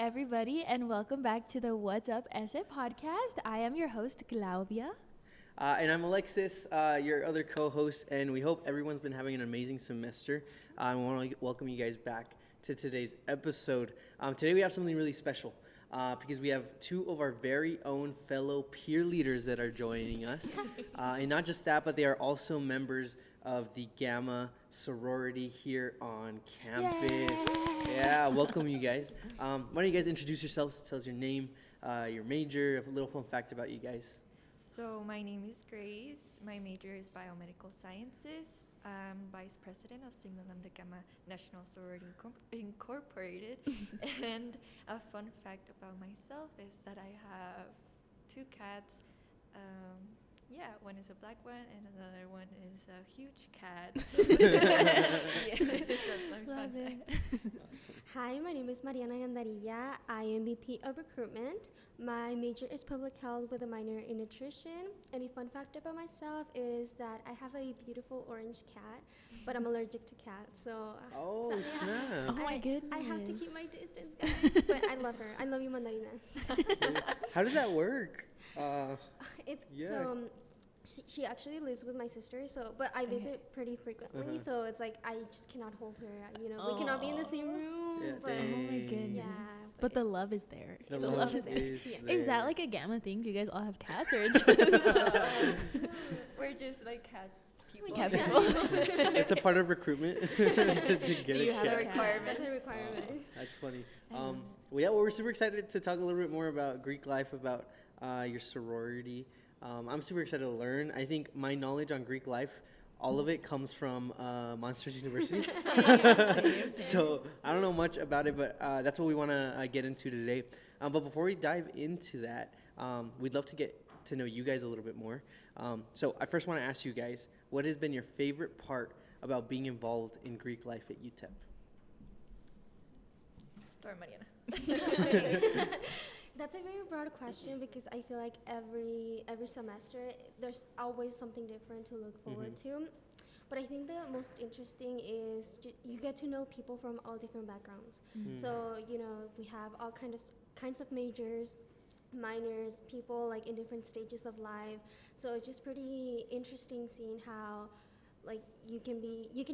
everybody, and welcome back to the What's Up ESE podcast. I am your host, Claudia. And I'm Alexis, your other co-host, and we hope everyone's been having an amazing semester. I want to welcome you guys back to today's episode. Today we have something really special because we have two of our very own fellow peer leaders that are joining us. And not just that, but they are also members of the Gamma sorority here on campus. Yay! Yeah, welcome you guys. Why don't you guys introduce yourselves, tell us your name, your major, a little fun fact about you guys. So my name is Grace. My major is Biomedical Sciences. I'm Vice President of Sigma Lambda Gamma National Sorority Incorporated. And a fun fact about myself is that I have two cats. One is a black one and another one is a huge cat. That's my fun fact. Hi, my name is Mariana Gandarilla. I am VP of Recruitment. My major is Public Health with a minor in Nutrition. And a fun fact about myself is that I have a beautiful orange cat, but I'm allergic to cats, so... Snap. Oh my goodness. I have to keep my distance, guys. But I love her. I love you, Mandarina. How does that work? She actually lives with my sister, but I visit pretty frequently, so it's like I just cannot hold her. We cannot be in the same room. Yeah, but Oh my goodness. Yeah, But the love is there. The love is there. Is that like a Gamma thing? Do you guys all have cats or just We're just like cat people. cat people? It's a part of recruitment to get Do you a have cat. a cat? That's a requirement. That's funny. We're super excited to talk a little bit more about Greek life, about your sorority. I'm super excited to learn. I think my knowledge on Greek life, all of it comes from Monsters University. So I don't know much about it, but that's what we want to get into today. But before we dive into that, we'd love to get to know you guys a little bit more. So I first want to ask you guys, what has been your favorite part about being involved in Greek life at UTEP? Start, Mariana. That's a very broad question because I feel like every semester there's always something different to look forward to. But I think the most interesting is you get to know people from all different backgrounds. So we have all kinds of majors, minors, people like in different stages of life. So it's just pretty interesting seeing how like you can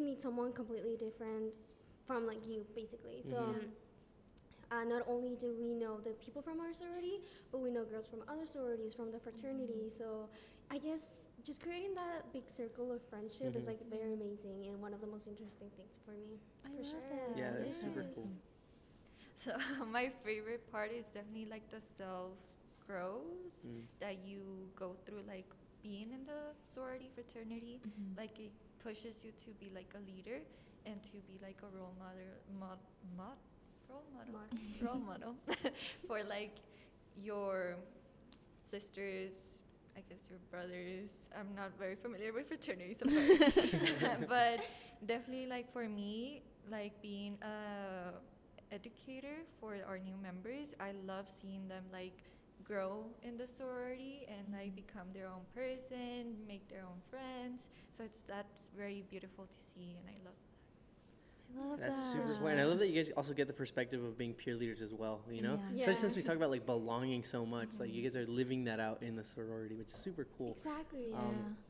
meet someone completely different from like you basically. So. Not only do we know the people from our sorority, but we know girls from other sororities, from the fraternity. So I guess just creating that big circle of friendship is like very amazing and one of the most interesting things for me. I for love sure. that. Yeah, that's super cool. So my favorite part is definitely like the self-growth that you go through, like being in the sorority fraternity. Like it pushes you to be like a leader and to be like a role model for like your sisters, I guess your brothers. I'm not very familiar with fraternities, I'm sorry. But definitely like for me, like being a educator for our new members, I love seeing them like grow in the sorority and like become their own person, make their own friends. So that's very beautiful to see, and I love That's super cool. And I love that you guys also get the perspective of being peer leaders as well, Yeah. Especially since we talk about like belonging so much, like you guys are living that out in the sorority, which is super cool. Exactly.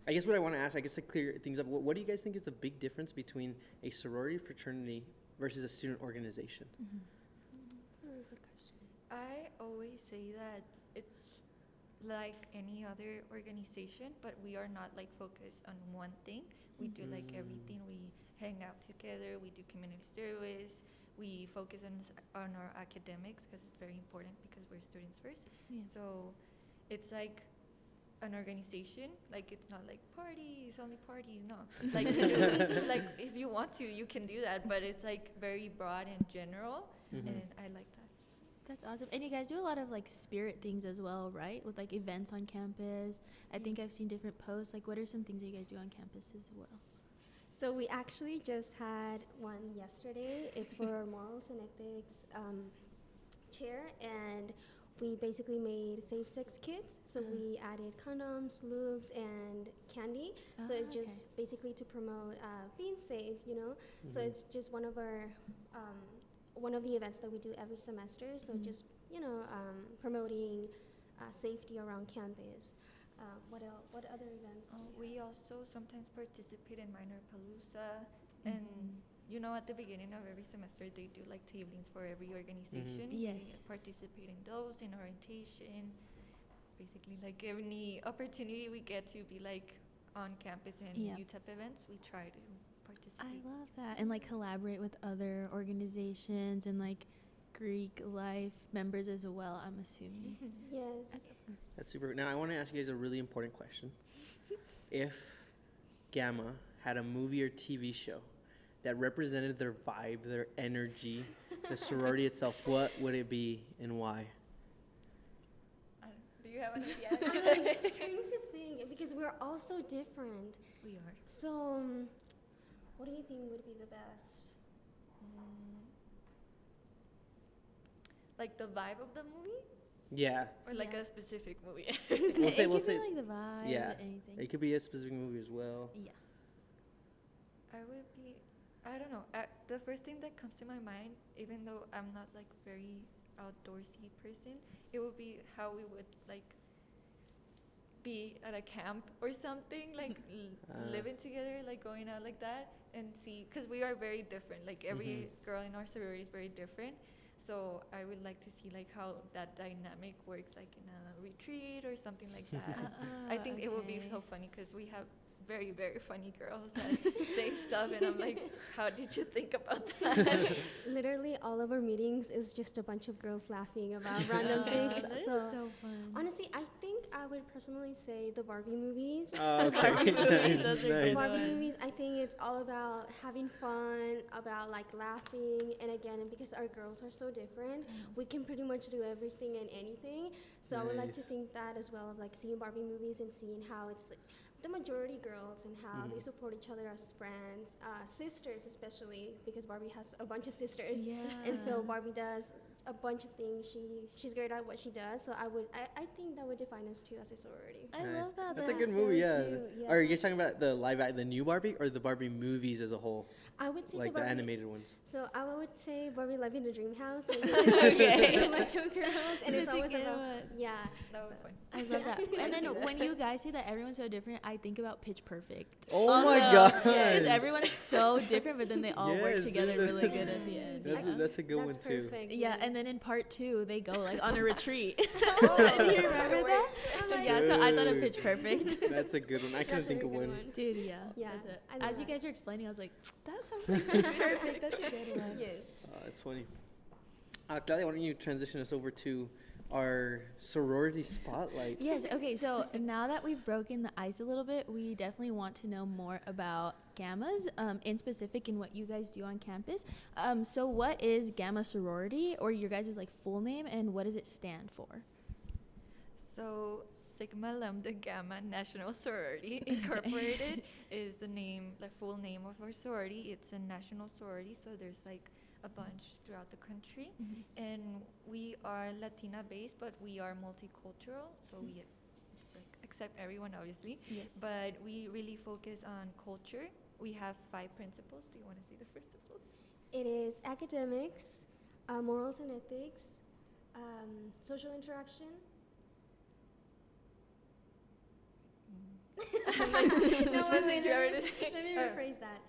I guess what I want to ask, I guess to clear things up, what do you guys think is the big difference between a sorority fraternity versus a student organization? That's a really good question. I always say that it's like any other organization, but we are not like focused on one thing. We do like everything. We hang out together. We do community service. We focus on our academics because it's very important because we're students first. Yeah. So it's like an organization. Like it's not like parties, only parties. No, like literally, like if you want to, you can do that. But it's like very broad and general, and I like that. That's awesome. And you guys do a lot of like spirit things as well, right? With like events on campus. I think I've seen different posts. Like what are some things that you guys do on campus as well? So we actually just had one yesterday. It's for our morals and ethics chair, and we basically made safe sex kits. So we added condoms, lubes, and candy. So it's just basically to promote being safe, So it's just one of our one of the events that we do every semester. So just promoting safety around campus. What else? What other events? do you We have? also sometimes participate in minor palooza, and you know, at the beginning of every semester, they do like tablings for every organization. So we Yes. participate in those, in orientation. Basically, like any opportunity we get to be like on campus and Yeah. UTEP events, we try to I participate. love that. And like collaborate with other organizations and like Greek life members as well, I'm assuming. Yes. That's super. Now I want to ask you guys a really important question. If Gamma had a movie or TV show that represented their vibe, their energy, the sorority itself, what would it be and why? Do you have an I'm idea? like trying to think because we're all so different. We are. So, what do you think would be the best? Like the vibe of the movie, Yeah, or like Yeah. a specific movie? we'll say it we'll could say be like the vibe, yeah. anything. It could be a specific movie as well. Yeah. I would be, I don't know. The first thing that comes to my mind, even though I'm not like very outdoorsy person, it would be how we would like be at a camp or something, like living together, like going out like that, and see, because we are very different. Like every girl in our sorority is very different. So I would like to see like how that dynamic works, like in a retreat or something like that. I think it would be so funny because we have very, very funny girls that say stuff, and I'm like, how did you think about that? Literally, all of our meetings is just a bunch of girls laughing about random things. That is So, so fun. honestly, I think I would personally say the Barbie movies. Oh, okay. Barbie movies, Nice, those are nice. good. Barbie one. movies, I think it's all about having fun, about like laughing, and again, because our girls are so different, we can pretty much do everything and anything. So I would like to Nice. think that as well, of like seeing Barbie movies and seeing how it's like, the majority girls and how they support each other as friends, sisters especially, because Barbie has a bunch of sisters. Yeah. And so Barbie does a bunch of things. She's great at what she does. So I think that would define us too as a sorority. I Nice. love that. That's a That good is movie, so yeah. cute, yeah. Are you guys talking about the new Barbie or the Barbie movies as a whole, I would say like the the Barbie, animated ones? So I would say Barbie Live in the Dream House. Okay. It's a bunch of girls, and it's That's a always good about one. yeah. That was So- fun. I love that. And I see then that. when you guys say that everyone's so different, I think about Pitch Perfect. Oh my god! Because everyone is so different, but then they all work Yes, together dude. really good at the end. That's yeah. that's a good one That's too. perfect. Yeah, and then yes. in part 2, they go like on a retreat. Do Oh, you remember that? I'm like, Yeah, so I thought of Dude. Pitch Perfect. That's a good one. I couldn't That's a think of very one. good Dude, yeah. Yeah, That's it. I love As you that. guys were explaining, I was like, that sounds like Pitch Perfect. That's a good one. Yes. That's funny. Claudia, why don't you transition us over to our sorority spotlights? Yes, okay, so now that we've broken the ice a little bit, we definitely want to know more about Gammas, in specific in what you guys do on campus. So what is Gamma Sorority, or your guys' like full name, and what does it stand for? So Sigma Lambda Gamma National Sorority Incorporated is the name, the full name of our sorority. It's a national sorority, so there's like a bunch throughout the country, and we are Latina based, but we are multicultural, so we it's like accept everyone obviously, Yes. but we really focus on culture. We have 5 principles. Do you want to see the principles? It is academics, morals and ethics, social interaction. No, wait, wait, let me Oh. rephrase that.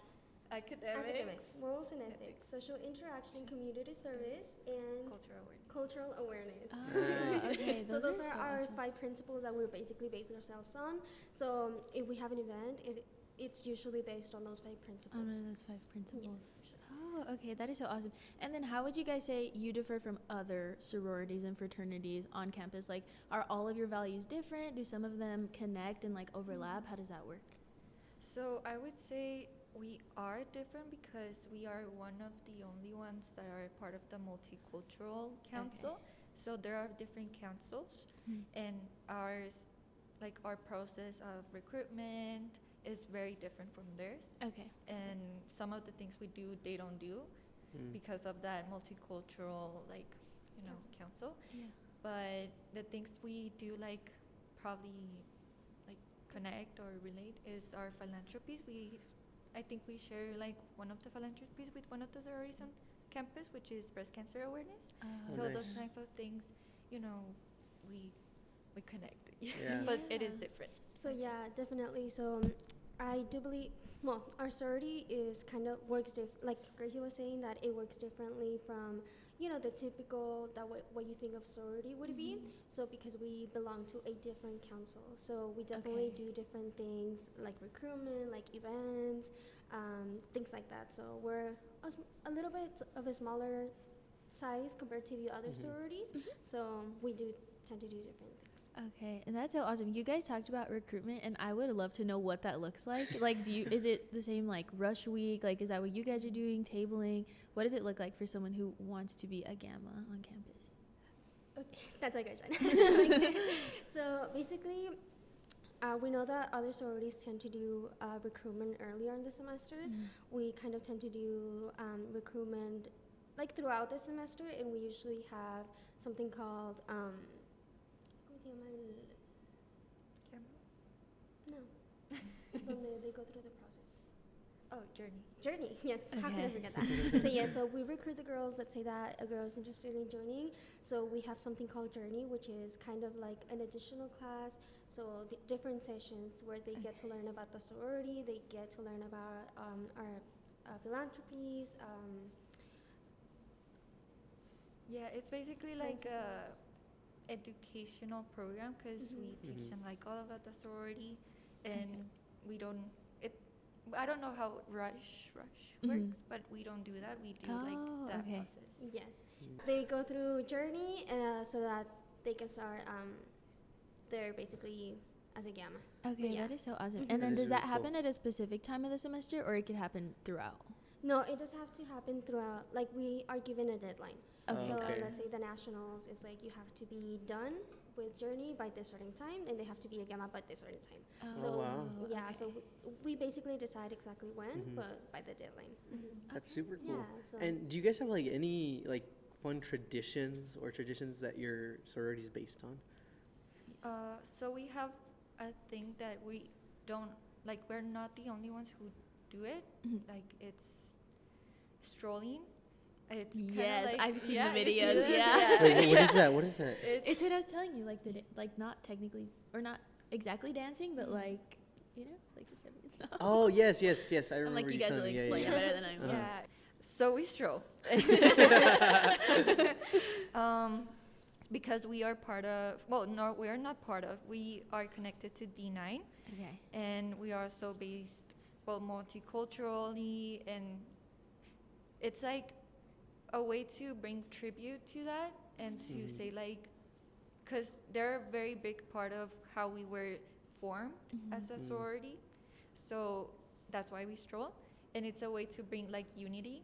Academics, morals and ethics, social interaction, community service, and cultural cultural awareness. awareness. Ah, okay, So those so are our awesome. 5 principles that we're basically basing ourselves on. So if we have an event, it's usually based on those 5 On principles. one of those 5 principles. Yes, for sure. Oh, okay, that is so awesome. And then how would you guys say you differ from other sororities and fraternities on campus? Like, are all of your values different? Do some of them connect and like overlap? How does that work? So I would say we are different because we are one of the only ones that are part of the multicultural council. So there are different councils, and ours, like our process of recruitment is very different from theirs. Okay. And some of the things we do, they don't do because of that multicultural, like, you know, council. Yeah. But the things we do, like, probably like connect or relate is our philanthropies. I think we share like one of the philanthropies with one of the sororities campus, which is breast cancer awareness. Oh, So nice. those type of things, you know, we connect. Yeah. But it is Yeah. different. So yeah, definitely. So I do believe, well, our sorority is kind of works like Gracie was saying, that it works differently from, you know, the typical that what you think of sorority would be. So because we belong to a different council, so we definitely Okay. do different things like recruitment, like events, things like that. So we're a little bit of a smaller size compared to the other sororities. So we do tend to do different things. Okay, and that's so awesome. You guys talked about recruitment, and I would love to know what that looks like. Like, is it the same like rush week? Like, is that what you guys are doing? Tabling? What does it look like for someone who wants to be a Gamma on campus? Okay, that's a question. So basically, we know that other sororities tend to do recruitment earlier in the semester. We kind of tend to do recruitment like throughout the semester, and we usually have something called ¿cómo se llama no, donde they go through the process. Oh, journey. Journey, yes. How could I Okay. forget that? So yeah, so we recruit the girls. Let's say that a girl is interested in joining. So we have something called Journey, which is kind of like an additional class. So the different sessions where they get to learn about the sorority, they get to learn about our philanthropies. Yeah, it's basically Kinds like of a things. educational program because we teach them like all about the sorority, and we don't. I don't know how rush works, but we don't do that. We do like Oh, that okay. process. Yes, they go through Journey so that they can start. They're basically as a Gamma. Okay, Yeah. that is so awesome. Mhm. And then That is does that really happen at a specific time of the semester, or it could happen throughout? No, it does have to happen throughout. Like we are given a deadline. Okay. So Okay. let's say the nationals is like you have to be done with Journey by this certain time, and they have to be a Gamma by this certain time. Oh, wow. Yeah, okay. so we basically decide exactly when, Mhm. but by the deadline. That's super cool. Yeah. So And do you guys have like any like fun traditions or traditions that your sorority is based on? So we have a thing that we don't like. We're not the only ones who do it. Mhm. Like it's strolling. It's Yes, like, I've seen the you see videos, it? yeah. Wait, what is that? What is that? It's what I was telling you, like like not technically or not exactly dancing, but like like you're stepping and stuff. Oh yes. I remember. I'm like, you guys will telling me. explain it Yeah. better than I will. Yeah. So we stroll. Because we are part of, well, no, we are not part of, we are connected to D9, Okay. and we are also based, well, multiculturally, and it's like a way to bring tribute to that and to say like, because they're a very big part of how we were formed as a sorority, so that's why we stroll, and it's a way to bring like unity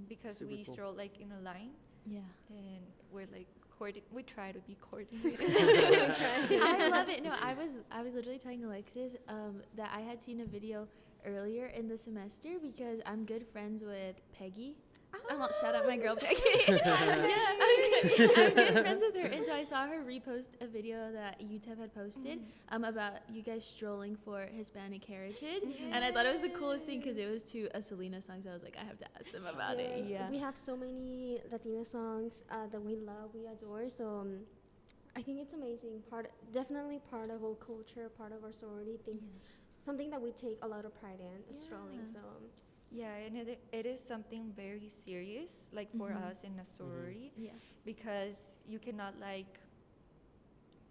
because Super we cool. stroll like in a line, Yeah. and we're like we try to be coordinated. I love it. No, I was literally telling Alexis that I had seen a video earlier in the semester because I'm good friends with Peggy. I'm not shout out my girl Peggy. I'm good friends with her, and so I saw her repost a video that UTEP had posted about you guys strolling for Hispanic heritage, and I thought it was the coolest thing because it was to a Selena song. So I was like, I have to ask them about it. yes, Yeah. we have so many Latina songs that we love, we adore. So I think it's amazing. Definitely part of our culture, part of our sorority. Something that we take a lot of pride in, strolling. So Yeah, and it is something very serious, like for us in a sorority, Yeah. because you cannot like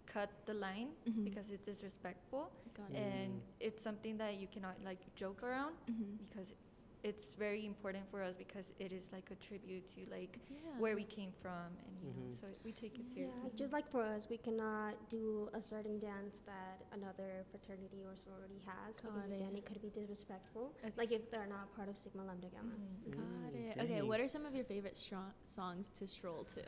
cut the line because it's disrespectful, Got it. and it's something that you cannot like joke around Mhm. because it's very important for us because it is like a tribute to like Yeah. where we came from, and you know, so we take it seriously. yeah, just like for us, we cannot do a certain dance that another fraternity or sorority has because Got again, it. it could be disrespectful. Okay. Like if they're not part of Sigma Lambda Gamma. Got it. dang. Okay, what are some of your favorite songs to stroll to?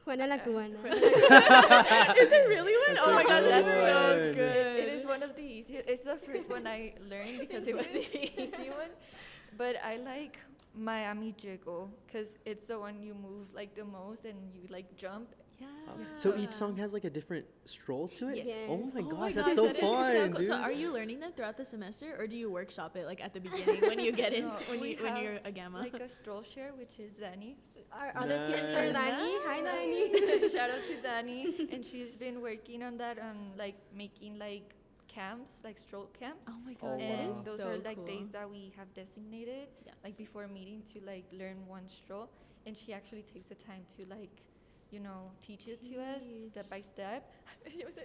Juana la Cubana. Is it really one? That's Oh a my god, good that's so one. good. It is one of the easiest. It's the first one I learned because it was the easy one. But I like Miami Jiggle because it's the one you move like the most and you like jump. Yeah. So each song has like a different stroll to it? Yes. Yes. Oh my Oh gosh, my that's gosh, so that is fun, cool. dude. So are you learning them throughout the semester, or do you workshop it like at the beginning when you get in No, when we when have, you're a gamma? like a stroll share, which is Danny. Our other pioneer, Nice. Dani. Hi, Dani. Shout out to Danny, and she's been working on that, like making like camps, like stroll camps. Oh my Oh, gosh, that And is those so are like cool. days that we have designated, Yeah. like before meeting, to like learn one stroll, and she actually takes the time to like, you know, teach it to us step by step.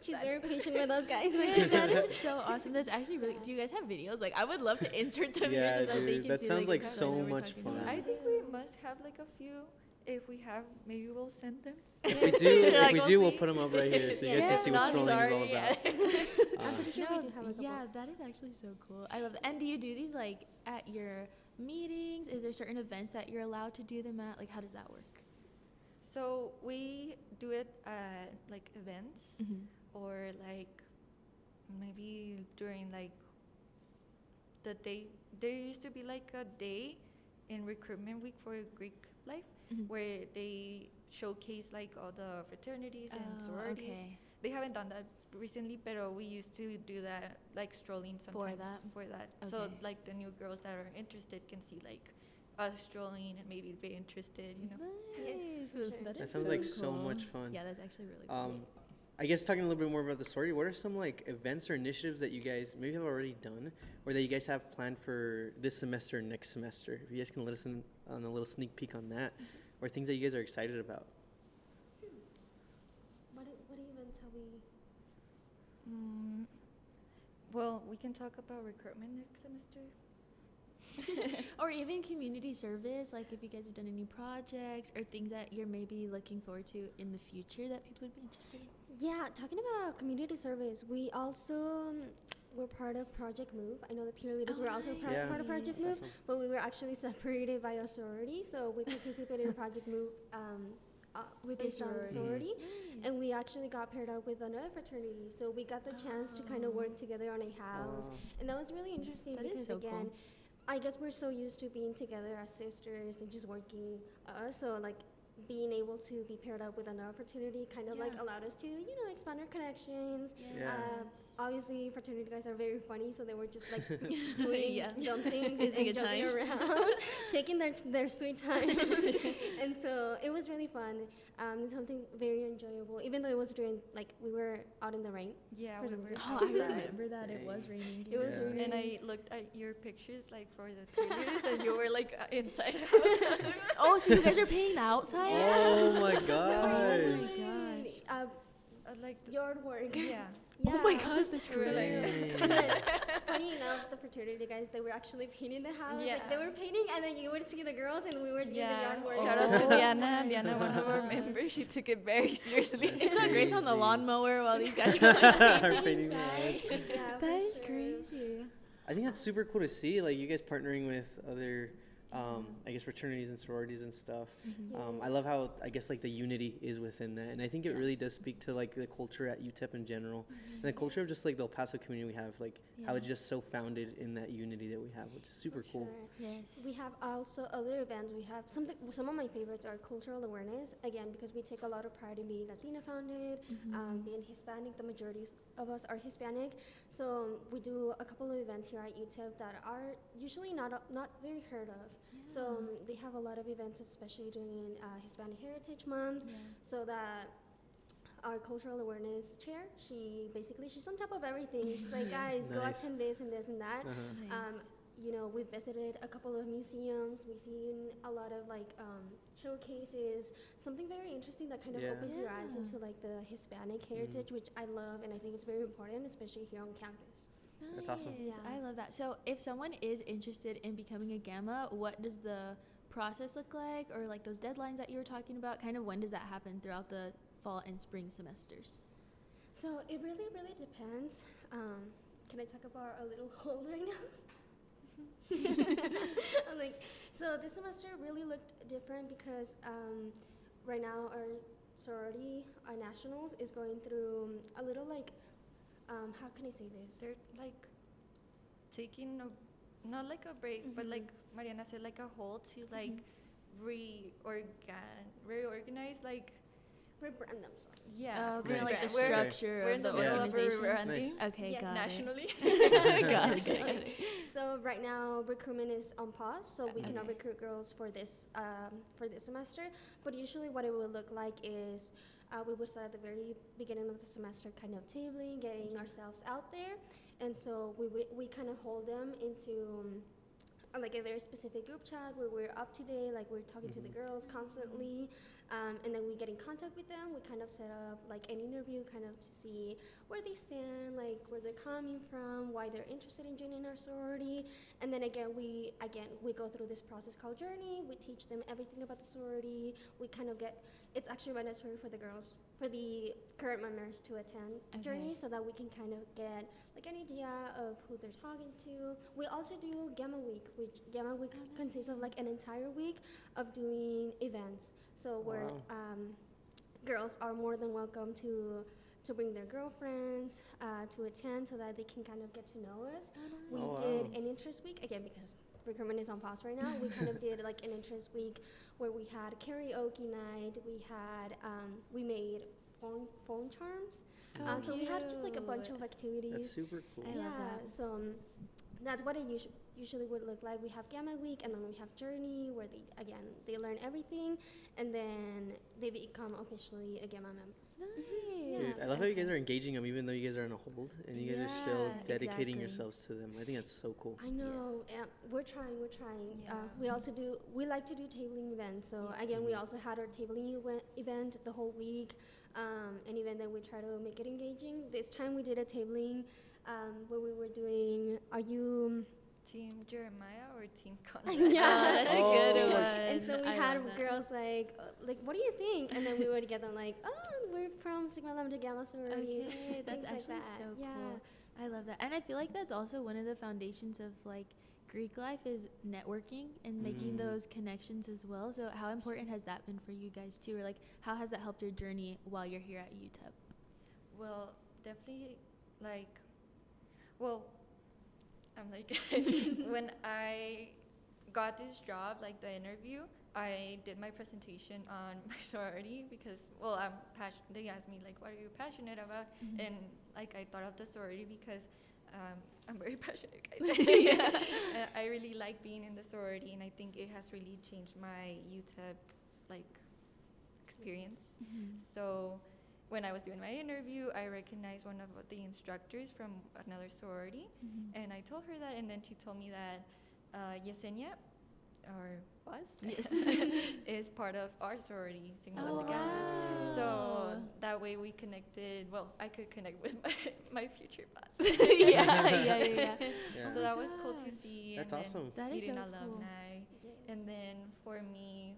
She's very patient with us, guys. That is so awesome. That's actually really. Do you guys have videos? Like, I would love to insert them here Yeah, so that they dude, can that see. sounds like what so I know we're much talking fun. about. I think we must have like a few. If we have, maybe we'll send them. If we do, You're if like, we "I'll do, we'll see." put them up right here so you guys Yeah, can see what not strolling is all sorry, about. I'm pretty sure we do have a couple. Yeah, that is actually so cool. I love that. And do you do these like at your meetings? Is there certain events that you're allowed to do them at? Like, how does that work? So we do it at like events, or like maybe during like the day. There used to be like a day in recruitment week for Greek life where they showcase like all the fraternities and sororities. Okay. They haven't done that recently, but we used to do that, like strolling sometimes for that. So Okay. like the new girls that are interested can see like us strolling and maybe be interested, you know. Nice. for sure. That That is sounds so like so cool. much fun. Yeah, that's actually really cool. I guess talking a little bit more about the sorority, what are some like events or initiatives that you guys maybe have already done or that you guys have planned for this semester or next semester? If you guys can let us in on a little sneak peek on that, or things that you guys are excited about. What events have we? Well, we can talk about recruitment next semester. Or even community service, like if you guys have done any projects or things that you're maybe looking forward to in the future that people would be interested in. Yeah, talking about community service, we also were part of Project Move. I know the peer leaders were also Yeah. part of Project Move, but we were actually separated by a sorority, so we participated in Project Move With your based on sorority. sorority, and we actually got paired up with another fraternity, so we got the chance to kind of work together on a house, and that was really interesting That is because so cool. again, I guess we're so used to being together as sisters and just working so like being able to be paired up with another fraternity kind of like Yeah. allowed us to, you know, expand our connections. Yeah. Obviously, fraternity guys are very funny, so they were just like doing Yeah. dumb things Having a and joking time. around, taking their sweet time. And so it was really fun. Something very enjoyable, even though it was during, like, we were out in the rain. Yeah, For we some were reason. Oh, I outside. remember that it was Dang. raining. It was Yeah. raining. And I looked at your pictures, like for the period, and you were like inside. Oh, so you guys are paying outside? Oh my We were even gosh. doing Like, yard work. yeah. Oh my gosh, that's We were like- crazy. And then, funny enough, the fraternity guys, they were actually painting the house. Like, they Yeah. were painting, and then you would see the girls, and we were doing the Yeah. yard work. Shout out to Oh. Diana. Diana, one of our members, she took it very seriously. It's on Grace on the Crazy. lawnmower while these guys are like, painting Painting the inside. Yeah, That for is sure. crazy. I think that's super cool to see, like you guys partnering with other, I guess fraternities and sororities and stuff. I love how I guess like the unity is within that, and I think it really does speak to like the culture at UTEP in general, and the culture of just like the El Paso community we have, like how it's just so founded in that unity that we have, which is super cool. Sure. Yes. We have also other events. We have some of my favorites are cultural awareness, again, because we take a lot of pride in being Latina founded, being Hispanic. The majority of us are Hispanic. So we do a couple of events here at UTEP that are usually not very heard of. So they have a lot of events, especially during Hispanic Heritage Month, so that our cultural awareness chair, she's on top of everything. She's like, guys, go Nice. attend this and this and that. Nice. You know, we visited a couple of museums. We've seen a lot of like showcases. Something very interesting that kind of Yeah. opens your eyes Yeah. into like the Hispanic heritage, which I love, and I think it's very important, especially here on campus. That's awesome. Nice. Yeah. I love that. So if someone is interested in becoming a gamma, what does the process look like, or like those deadlines that you were talking about? Kind of when does that happen throughout the fall and spring semesters? So it really, really depends. Can I talk about our little hold right now? I'm like, so this semester really looked different because right now our sorority, our nationals, is going through a little like, how can I say this? They're like taking not like a break, but like Mariana said, like a hold to like reorganize like rebrand themselves. Yeah, kind of like the we're- structure We're of in the the middle of a organization. rebranding. Nice. Okay, Yes. got Nationally. it. got it. Got it. So right now recruitment is on pause, so we cannot Okay. recruit girls for this semester. But usually, what it would look like is we would start at the very beginning of the semester, kind of tabling, getting ourselves out there, and so we kind of hold them into like a very specific group chat where we're up to date, like we're talking to the girls constantly, and then we get in contact with them. We kind of set up like an interview kind of to see where they stand, like where they're coming from, why they're interested in joining our sorority, and then we go through this process called journey. We teach them everything about the sorority. We kind of it's actually mandatory for the girls, for the current members to attend journey, so that we can kind of get like an idea of who they're talking to. We also do Gamma Week, which Gamma Week consists of like an entire week of doing events. So where girls are more than welcome to bring their girlfriends to attend, so that they can kind of get to know us. We did an interest week again because recruitment is on pause right now. We kind of did like an interest week where we had karaoke night. We had we made phone charms. So we had just like a bunch of activities. That's super cool. I love that. So that's what it usually would look like. We have Gamma Week, and then we have Journey, where they learn everything, and then they become officially a Gamma member. Nice. Dude, I love how you guys are engaging them, even though you guys are on a hold, and you guys are still Yeah, dedicating exactly. yourselves to them. I think that's so cool. I know. We're trying. Yeah. We like to do tabling events. So again, we also had our tabling event the whole week, and even then we try to make it engaging. This time we did a tabling where we were doing, are you... Team Jeremiah or Team Conrad? Yeah. Oh, that's a good one. And so we I had love that. girls like, what do you think? And then we would get them like, oh, we're from Sigma Lambda Gamma sorority. Okay, that's things like actually that. so Yeah. cool. I love that. And I feel like that's also one of the foundations of like Greek life is networking and making those connections as well. So how important has that been for you guys too? Or like how has that helped your journey while you're here at UTEP? Well, definitely, I'm like, when I got this job, like the interview, I did my presentation on my sorority because, I'm passionate. They asked me, like, what are you passionate about? And, like, I thought of the sorority because I'm very passionate, guys. And I really like being in the sorority, and I think it has really changed my UTEP, like, experience. So when I was doing my interview, I recognized one of the instructors from another sorority, and I told her that, and then she told me that Yesenia, or was, is part of our sorority, Sigma Lambda Gamma. wow. So that way we connected. Well, I could connect with my future boss. yeah. Yeah. So that was cool to see. That's and then awesome. That is meeting so cool. alumni. Yes. And then for me,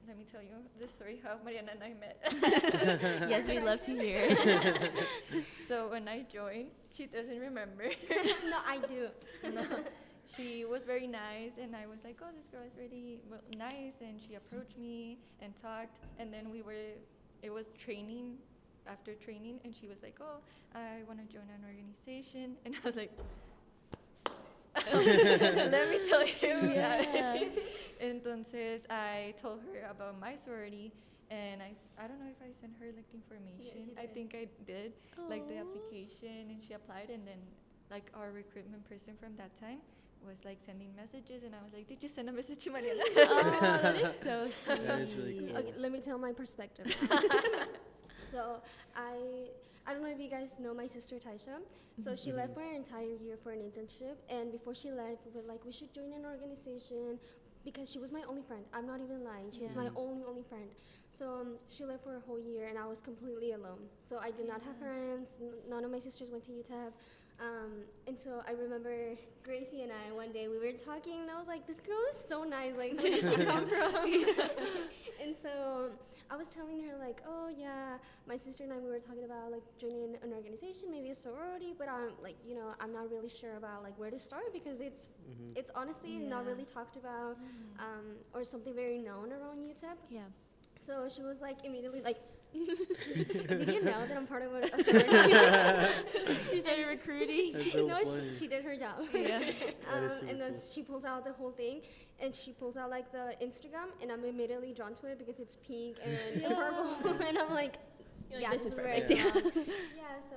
let me tell you the story how Mariana and I met. Yes, we'd love to hear. So when I joined, she doesn't remember. No, I do. No. She was very nice, and I was like, oh, this girl is really nice, and she approached me and talked, and then it was training, after training, and she was like, oh, I want to join an organization, and I was like, let me tell you. Yeah. Entonces, I told her about my sorority, and I don't know if I sent her like the information. Yes, you I did. think I did, like the Aw. application, and she applied, and then like our recruitment person from that time was like sending messages, and I was like, did you send a message to Mariana? Oh, that is so sweet. That is really cool. Okay, let me tell my perspective. So I don't know if you guys know my sister Taisha. So she left for an entire year for an internship, and before she left, we were like, we should join an organization because she was my only friend. I'm not even lying. She was my only friend. So she left for a whole year, and I was completely alone. So I did not have friends. None of my sisters went to UTEP. And so I remember Gracie and I one day we were talking, and I was like, this girl is so nice, like where did she come from? And so I was telling her like, oh yeah, my sister and I, we were talking about like joining an organization, maybe a sorority, but I'm like, I'm not really sure about like where to start because it's honestly not really talked about or something very known around UTEP. Yeah. So she was like immediately like, Did you know that I'm part of a sorority? She started recruiting. That's so No, funny. she did her job. Yeah. That is super And then cool. she pulls out the whole thing, and she pulls out like the Instagram, and I'm immediately drawn to it because it's pink and purple, and I'm like, You're yeah, like, this is this right. is perfect. Yeah, so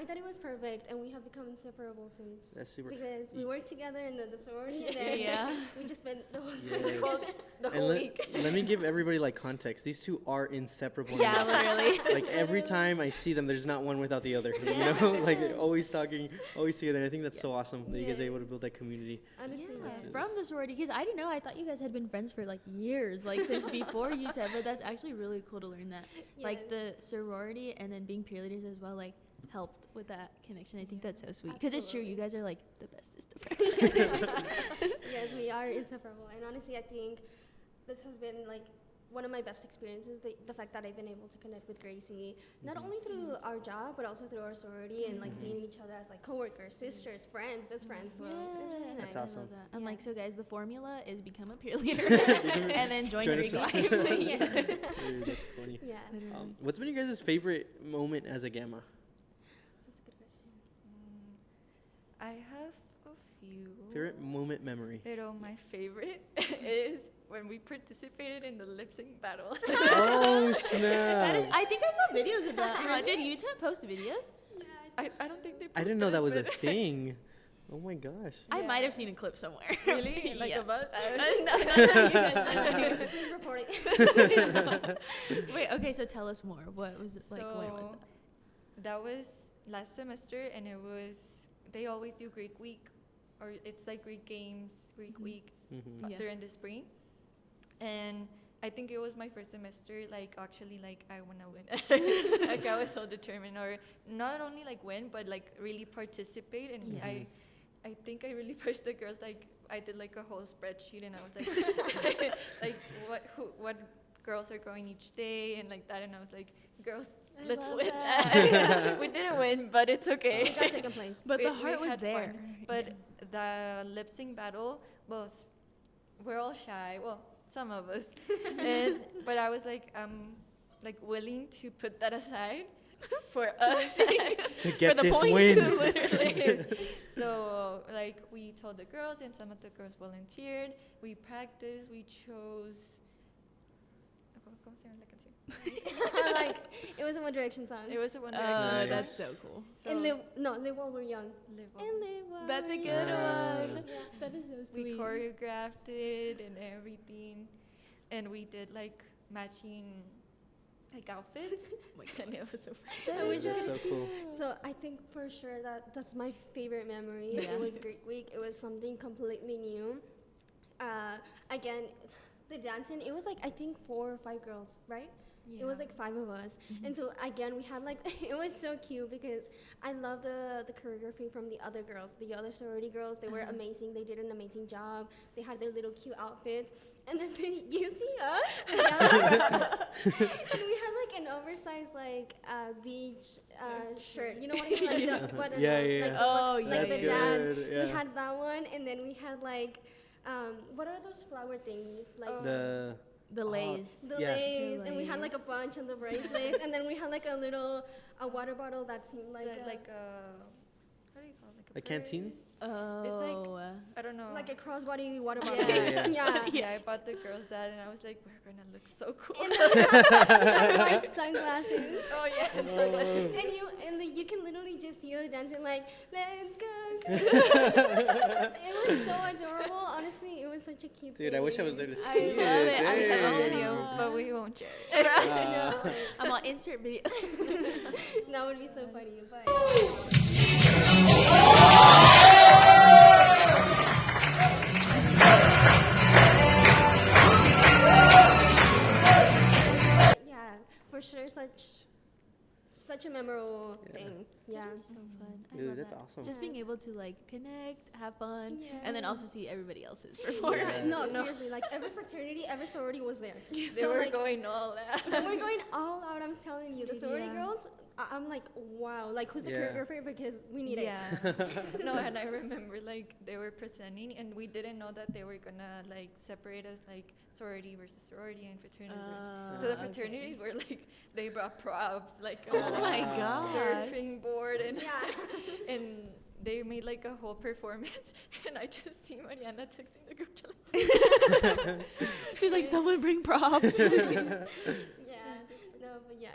I thought it was perfect, and we have become inseparable since. That's super. Because we worked together in the sorority, and then Yeah. we just spent the whole time Yes. together. The And whole week. let me give everybody like context. These two are inseparable. Yeah, now. literally. Like every time I see them, there's not one without the other. You know, like always talking, always together. And I think that's so Yes. awesome that you guys are able to Yes. build that community. Honestly, Yeah, yes. from the sorority, because I didn't know. I thought you guys had been friends for like years, like since before UTEP. But that's actually really cool to learn that, like the Yes. sorority and then being peer leaders as well, like helped with that connection. I think that's so sweet. Because it's true, you guys are like the best sister friends. Yes, we are inseparable. And honestly, I think this has been like one of my best experiences, the fact that I've been able to connect with Gracie, not Mhm. only through our job, but also through our sorority and like Mhm. seeing each other as like coworkers, sisters, friends, best friends. So it's really nice. That's I awesome. love that. I'm Yeah. like, so guys, the formula is become a peer leader and then join Join the us Greek up. life. Yes. Dude, that's funny. Yeah, Literally. What's been your guys' favorite moment as a Gamma? that's a good question. I have a few. Favorite moment memory? Pero my favorite is when we participated in the lip sync battle. Oh That is, snap! I think I saw videos of that. Did UTEP post videos? I don't think they. I didn't know that was a posted it, thing. Oh my gosh. I Yeah. might have seen a clip somewhere. but- Really? Like Yeah. of us? No, not you guys. Please report it. Wait, okay, so tell us more. What was it like? When was So, that? That was last semester, and it was. They always do Greek week, or it's like Greek games, Greek Mhm. week Mm-hmm. Yeah. during the spring. And I think it was my first semester. Like actually, like I wanna win. Like I was so determined, or not only like win, but like really participate. And Yeah. I think I really pushed the girls. Like I did like a whole spreadsheet, and I was like, like what girls are going each day, and like that. And I was like, girls, I let's love win. that. We didn't win, but it's okay. We got second place. But the we heart was had there. fun. But the lip sync battle, well, we're all shy. Well, some of us. But I was like willing to put that aside for us. To get the this points. win. Literally. So like we told the girls, and some of the girls volunteered. We practiced. We chose. ¿Cómo se llama la canción? Like it was a One Direction song. It was a One Oh, Direction. that's song. so cool. So And live while we're young. live And on. live while That's a we're good young. one. Yeah. That is so We sweet. choreographed it and everything, and we did like matching like outfits. Oh my And it gosh. was so fun. That I is wish That's so cool. So I think for sure that's my favorite memory. Yeah. It was Greek week. It was something completely new. Again, the dancing. It was like I think 4 or 5 girls, right? It was Yeah. like 5 of us. Mhm. And so again, we had like it was so cute because I love the choreography from the other girls, the other sorority girls. They were Uh-huh. amazing. They did an amazing job. They had their little cute outfits. And then you see us, and we had like an oversized like beach shirt. You know what I mean? Like Yeah. the button Yeah, up, yeah, like yeah. the Oh, like yeah, the yeah, dance. good, yeah. We had that one, and then we had like what are those flower things like? Oh. The lays. The Yeah. lace, The and we had like a lace. bunch of the bracelets, and then we had like a water bottle that seemed like Like a how do you call it? Like A canteen? purse? Oh. I don't know. like a crossbody water Yeah. bottle. Yeah, yeah. yeah, I bought the girls that, and I was like, we're gonna look so cool. And then we had white sunglasses. Oh yeah, and sunglasses. And you can literally just see us dancing like, let's go. It was so adorable. Honestly, it was such a cute Dude, thing. I wish I was there to I see love it. it. I We have a love it. video, but we won't share it. No, I'm on insert video. that would be so funny. But yeah, for sure, such a memorable Yeah. thing. Yeah. That is so fun. I Dude, love that's that. awesome. Just being able to like connect, have fun, Yeah. and then also see everybody else's Yeah. performance. No, No. seriously, like every fraternity, every sorority was there. They So, were like, going all out. they were going all out. I'm telling you, the sorority Yeah. girls. I'm like, wow. Like, who's the Yeah. choreographer? Because we need it. Yeah. No, and I remember like they were presenting, and we didn't know that they were gonna like separate us like sorority versus sorority and fraternities. So the fraternities were like, they brought props, like Oh my gosh. surfing board, and Yeah. and they made like a whole performance, and I just see Mariana texting the group chat. Like, She's like, someone bring props. Yeah. No, but yeah.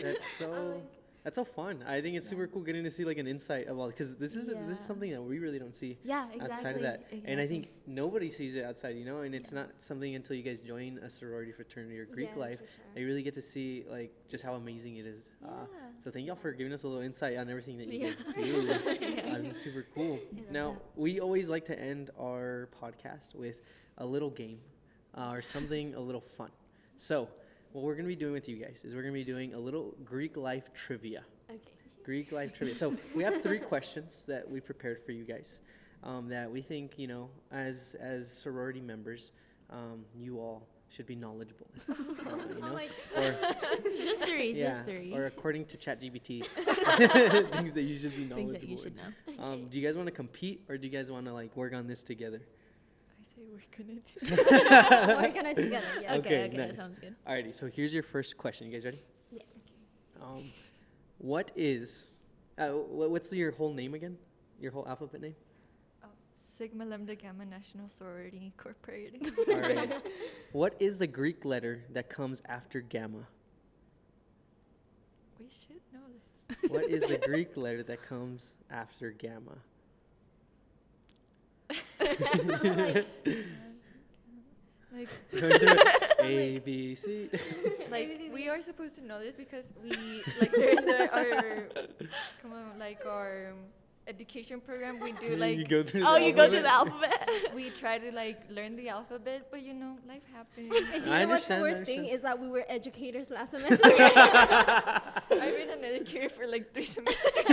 That's so. That's so fun. I think it's super cool getting to see like an insight of all, because this is something that we really don't see Yeah, exactly. outside of that. Exactly. And I think nobody sees it outside, and it's not something until you guys join a sorority, fraternity, or Greek Yes, life for sure. that you really get to see like just how amazing it is. Yeah. So thank y'all for giving us a little insight on everything that you Yeah. guys do. I think it's super cool. love Now, that. we always like to end our podcast with a little game or something a little fun. So what we're going to be doing with you guys is we're going to be doing a little Greek life trivia. Okay. Greek life trivia. So we have 3 questions that we prepared for you guys that we think, as sorority members, you all should be knowledgeable in. I'm like, Or, Just three. yeah, Just three. or according to ChatGPT, things that you should be knowledgeable Things that you should in. know. Do you guys want to compete, or do you guys want to like work on this together? I say we're gonna do. we're gonna together. Yes. Okay, Okay, nice. that sounds good. Alrighty, so here's your first question. You guys ready? Yes. What is, what's your whole name again? Your whole alphabet name? Oh, Sigma Lambda Gamma National Sorority Incorporated. All right. What is the Greek letter that comes after gamma? We should know this. What is the Greek letter that comes after gamma? Like, A, B, C. like we are supposed to know this because we like during our come on, like our education program we do like you go through Oh, you go to the alphabet? alphabet. we try to like learn the alphabet, but life happens. And do you I know what's the understand, I worst thing understand. is that we were educators last semester. I've been an educator for like 3 semesters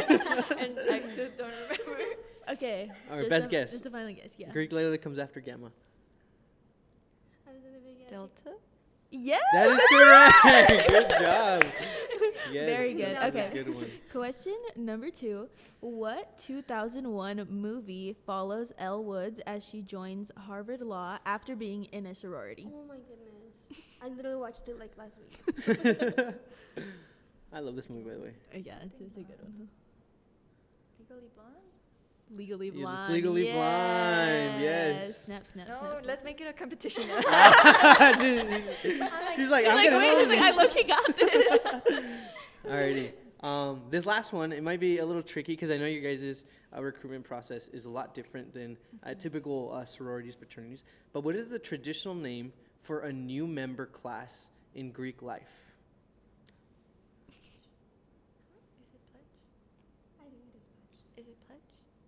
and I still don't remember. Okay. Our just best a, guess. Just a final guess. Yeah. Greek letter that comes after gamma. I was in the big Delta. Yeah. That is correct. Good job. Yes, Very good. that's Okay. a good one. Question number 2. What 2001 movie follows Elle Woods as she joins Harvard Law after being in a sorority? Oh my goodness. I literally watched it like last week. I love this movie, by the way. Yeah, it's a good one. Legally Blonde? Legally Yeah, Blonde. it's Legally Blonde, yes. Snap, snap, No, snap. let's make it a competition. She's like, I'm Like, gonna wait, know she's like, I this. look, he got this. Alrighty. This last one, it might be a little tricky because I know your guys' recruitment process is a lot different than typical sororities, fraternities. But what is the traditional name for a new member class in Greek life? Is it pledge?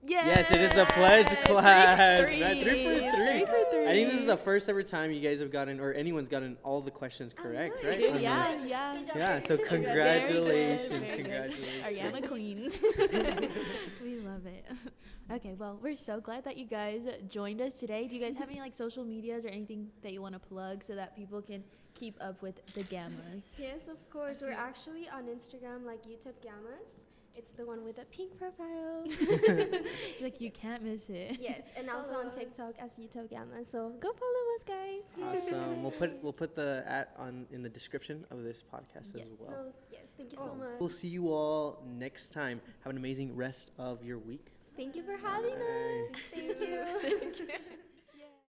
Yes, it is the pledge class. 3 Right, 3 for 3. 3 for 3. I think this is the first ever time you guys have gotten, or anyone's gotten all the questions correct, right? Good, on yeah, this? yeah. Good job. Yeah, so Very good, congratulations, very good. congratulations. Ariana Queens. We love it. Okay, well, we're so glad that you guys joined us today. Do you guys have any like social medias or anything that you want to plug so that people can keep up with the gammas? Yes, of course. We're actually on Instagram like UTEP Gammas. It's the one with the pink profile. Like you can't miss it. Yes, and also on TikTok as UTEP Gamma. So go follow us, guys. Awesome. We'll put the in the description of this podcast Yes. as well. So yes, thank you so much. We'll see you all next time. Have an amazing rest of your week. Thank you for having Bye. us. Thank you.